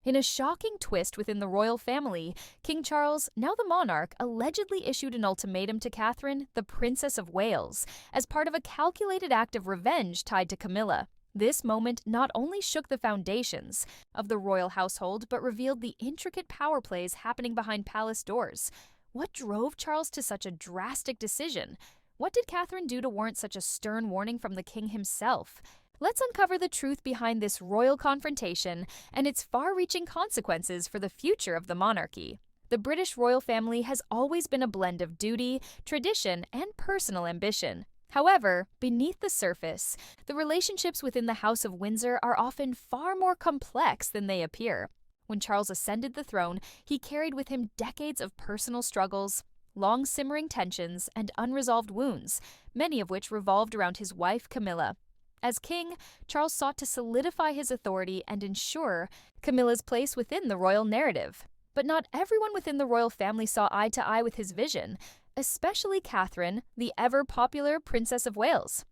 In a shocking twist within the royal family, King Charles, now the monarch, allegedly issued an ultimatum to Catherine, the Princess of Wales, as part of a calculated act of revenge tied to Camilla. This moment not only shook the foundations of the royal household, but revealed the intricate power plays happening behind palace doors. What drove Charles to such a drastic decision? What did Catherine do to warrant such a stern warning from the king himself? Let's uncover the truth behind this royal confrontation and its far-reaching consequences for the future of the monarchy. The British royal family has always been a blend of duty, tradition, and personal ambition. However, beneath the surface, the relationships within the House of Windsor are often far more complex than they appear. When Charles ascended the throne, he carried with him decades of personal struggles, long simmering tensions, and unresolved wounds, many of which revolved around his wife Camilla. As king, Charles sought to solidify his authority and ensure Camilla's place within the royal narrative. But not everyone within the royal family saw eye to eye with his vision, especially Catherine, the ever-popular Princess of Wales.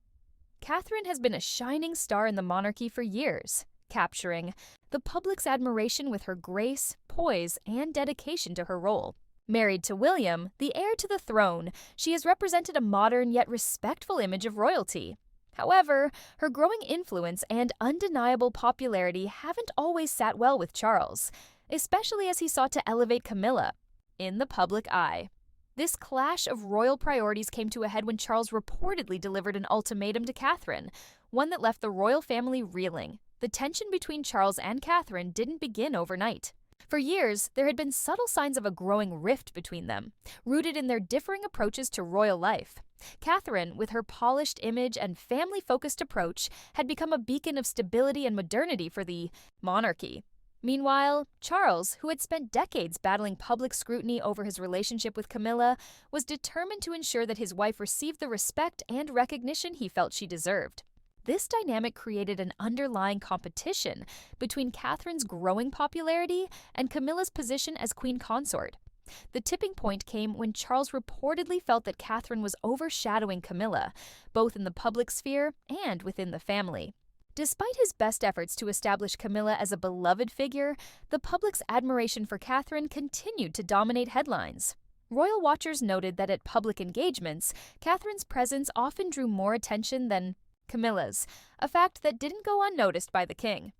Catherine has been a shining star in the monarchy for years, capturing the public's admiration with her grace, poise, and dedication to her role. Married to William, the heir to the throne, she has represented a modern yet respectful image of royalty. However, her growing influence and undeniable popularity haven't always sat well with Charles, especially as he sought to elevate Camilla in the public eye. This clash of royal priorities came to a head when Charles reportedly delivered an ultimatum to Catherine, one that left the royal family reeling. The tension between Charles and Catherine didn't begin overnight. For years, there had been subtle signs of a growing rift between them, rooted in their differing approaches to royal life. Catherine, with her polished image and family-focused approach, had become a beacon of stability and modernity for the monarchy. Meanwhile, Charles, who had spent decades battling public scrutiny over his relationship with Camilla, was determined to ensure that his wife received the respect and recognition he felt she deserved. This dynamic created an underlying competition between Catherine's growing popularity and Camilla's position as queen consort. The tipping point came when Charles reportedly felt that Catherine was overshadowing Camilla, both in the public sphere and within the family. Despite his best efforts to establish Camilla as a beloved figure, the public's admiration for Catherine continued to dominate headlines. Royal watchers noted that at public engagements, Catherine's presence often drew more attention than Camilla's, a fact that didn't go unnoticed by the king.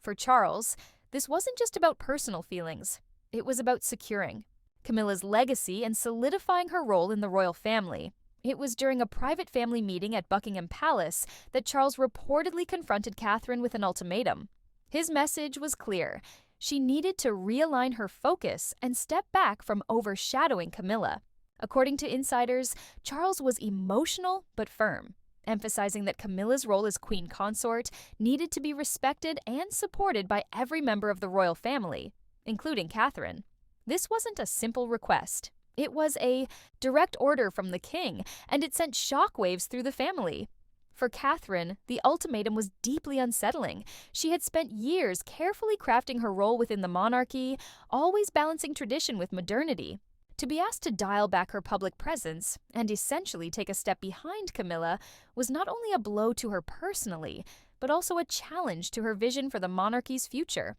For Charles, this wasn't just about personal feelings. It was about securing Camilla's legacy and solidifying her role in the royal family. It was during a private family meeting at Buckingham Palace that Charles reportedly confronted Catherine with an ultimatum. His message was clear. She needed to realign her focus and step back from overshadowing Camilla. According to insiders, Charles was emotional but firm, emphasizing that Camilla's role as queen consort needed to be respected and supported by every member of the royal family, including Catherine. This wasn't a simple request. It was a direct order from the king, and it sent shockwaves through the family. For Catherine, the ultimatum was deeply unsettling. She had spent years carefully crafting her role within the monarchy, always balancing tradition with modernity. To be asked to dial back her public presence and essentially take a step behind Camilla was not only a blow to her personally, but also a challenge to her vision for the monarchy's future.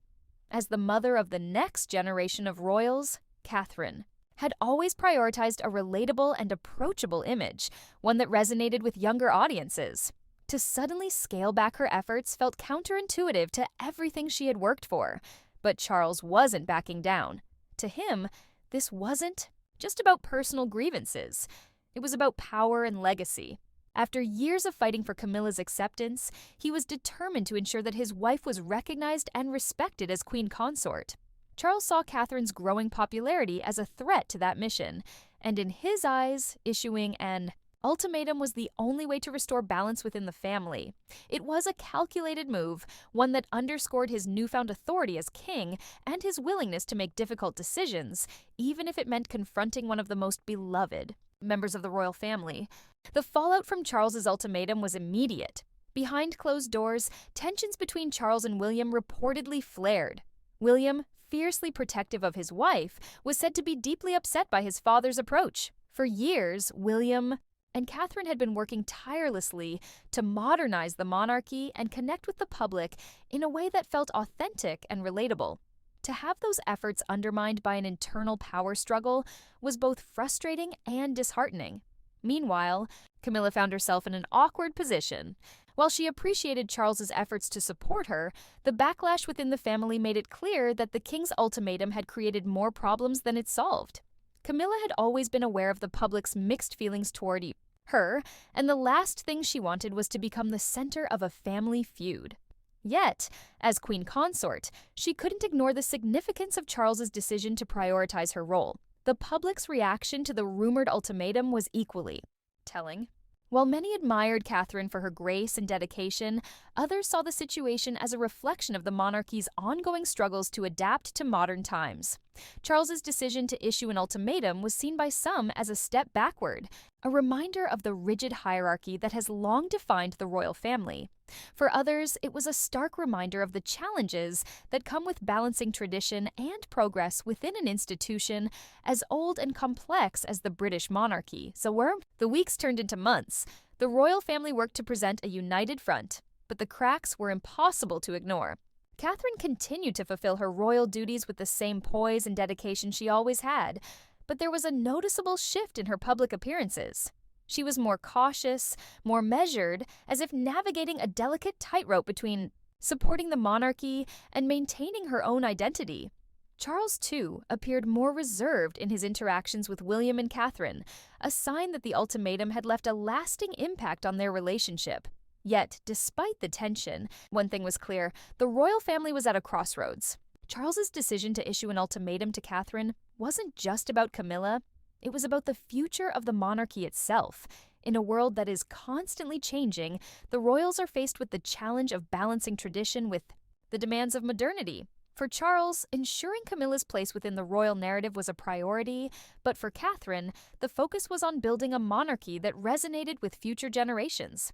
As the mother of the next generation of royals, Catherine had always prioritized a relatable and approachable image, one that resonated with younger audiences. To suddenly scale back her efforts felt counterintuitive to everything she had worked for. But Charles wasn't backing down. To him, this wasn't just about personal grievances. It was about power and legacy. After years of fighting for Camilla's acceptance, he was determined to ensure that his wife was recognized and respected as queen consort. Charles saw Catherine's growing popularity as a threat to that mission, and in his eyes, issuing an ultimatum was the only way to restore balance within the family. It was a calculated move, one that underscored his newfound authority as king and his willingness to make difficult decisions, even if it meant confronting one of the most beloved members of the royal family. The fallout from Charles's ultimatum was immediate. Behind closed doors, tensions between Charles and William reportedly flared. William, fiercely protective of his wife, was said to be deeply upset by his father's approach. For years, William and Catherine had been working tirelessly to modernize the monarchy and connect with the public in a way that felt authentic and relatable. To have those efforts undermined by an internal power struggle was both frustrating and disheartening. Meanwhile, Camilla found herself in an awkward position. While she appreciated Charles's efforts to support her, the backlash within the family made it clear that the king's ultimatum had created more problems than it solved. Camilla had always been aware of the public's mixed feelings toward her, and the last thing she wanted was to become the center of a family feud. Yet, as queen consort, she couldn't ignore the significance of Charles's decision to prioritize her role. The public's reaction to the rumored ultimatum was equally telling. While many admired Catherine for her grace and dedication, others saw the situation as a reflection of the monarchy's ongoing struggles to adapt to modern times. Charles's decision to issue an ultimatum was seen by some as a step backward, a reminder of the rigid hierarchy that has long defined the royal family. For others, it was a stark reminder of the challenges that come with balancing tradition and progress within an institution as old and complex as the British monarchy. The weeks turned into months. The royal family worked to present a united front, but the cracks were impossible to ignore. Catherine continued to fulfill her royal duties with the same poise and dedication she always had, but there was a noticeable shift in her public appearances. She was more cautious, more measured, as if navigating a delicate tightrope between supporting the monarchy and maintaining her own identity. Charles, too, appeared more reserved in his interactions with William and Catherine, a sign that the ultimatum had left a lasting impact on their relationship. Yet, despite the tension, one thing was clear: the royal family was at a crossroads. Charles's decision to issue an ultimatum to Catherine wasn't just about Camilla. It was about the future of the monarchy itself. In a world that is constantly changing, the royals are faced with the challenge of balancing tradition with the demands of modernity. For Charles, ensuring Camilla's place within the royal narrative was a priority, but for Catherine, the focus was on building a monarchy that resonated with future generations.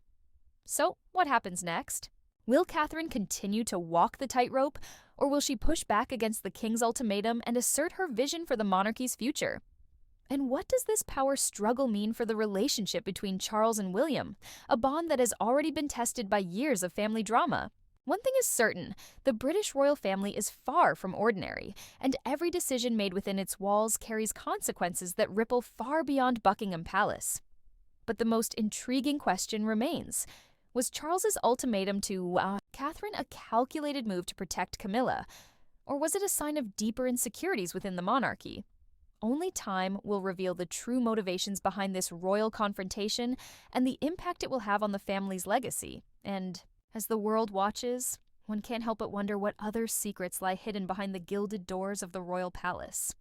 So, what happens next? Will Catherine continue to walk the tightrope, or will she push back against the king's ultimatum and assert her vision for the monarchy's future? And what does this power struggle mean for the relationship between Charles and William, a bond that has already been tested by years of family drama? One thing is certain: the British royal family is far from ordinary, and every decision made within its walls carries consequences that ripple far beyond Buckingham Palace. But the most intriguing question remains: was Charles's ultimatum to Catherine a calculated move to protect Camilla, or was it a sign of deeper insecurities within the monarchy? Only time will reveal the true motivations behind this royal confrontation and the impact it will have on the family's legacy. And as the world watches, one can't help but wonder what other secrets lie hidden behind the gilded doors of the royal palace.